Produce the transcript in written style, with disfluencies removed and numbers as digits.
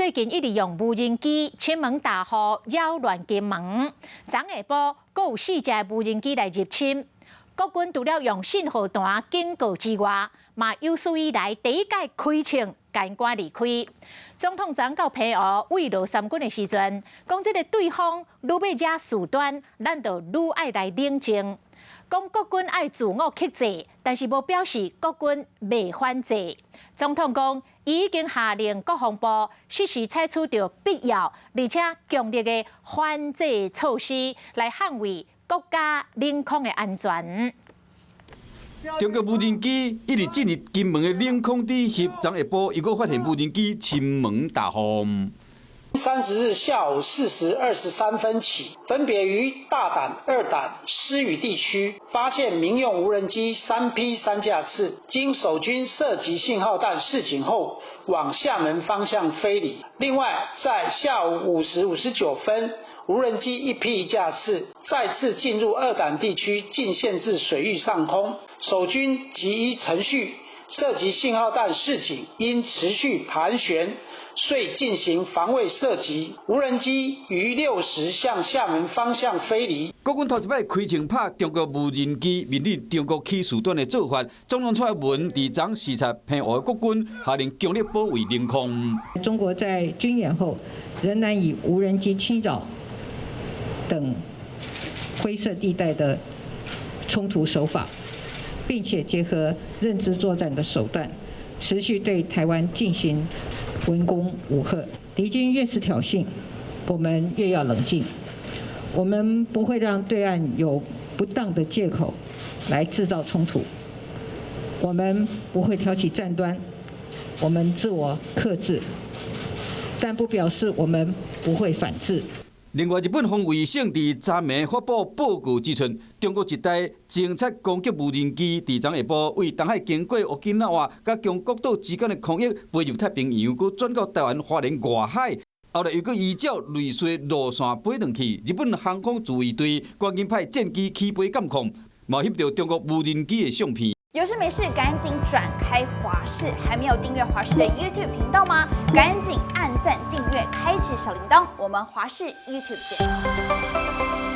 最近一直用无人机亲门大户扰乱金门，昨下晡阁有4只无人机来入侵。国军除了用信号弹警告之外，嘛有史以来第一届开枪赶赶离开。总统昨到澎湖慰劳三军的时阵，讲这个对方愈要惹事端，咱就愈爱来冷静。讲国军爱自我克制，但是无表示国军未反制。总统讲，伊已经下令国防部适时采取着必要而且强烈的反制措施，来捍卫国家领空的安全。中国无人机一直进入金门的领空地区，昨下晡又发现无人机亲门大户。30日下午4时23分起，分别于大胆、二胆、狮屿地区发现民用无人机3架次，经守军射击信号弹示警后，往厦门方向飞离。另外，在下午5时59分，无人机1架次再次进入二胆地区，进限至水域上空，守军即依程序射击信号弹示警，因持续盘旋，遂进行防卫射击。无人机于6时向厦门方向飞离。国军头一摆开枪拍中国无人机，面对中国起事端的做法，总统蔡文伫昨视察澎湖的国军，下令强力保卫领空。中国在军演后，仍然以无人机侵扰等灰色地带的冲突手法，并且结合认知作战的手段，持续对台湾进行文攻武吓。敌军越是挑衅，我们越要冷静。我们不会让对岸有不当的借口来制造冲突，我们不会挑起战端，我们自我克制，但不表示我们不会反制。另外，日本防卫省伫昨暝发布报告指出，中国一台侦察攻击无人机伫昨下晡为东海经过奥基纳瓦甲中国岛之间的空域飞入太平洋，佮转到台湾花莲外海。后来又佮依照类似路线飞转去，日本航空自卫队赶紧派战机起飞监控，嘛翕到中国无人机的相片。有事没事赶紧转开华视，还没有订阅华视的 YouTube 频道吗？赶紧按赞、订阅、开启小铃铛，我们华视 YouTube 见。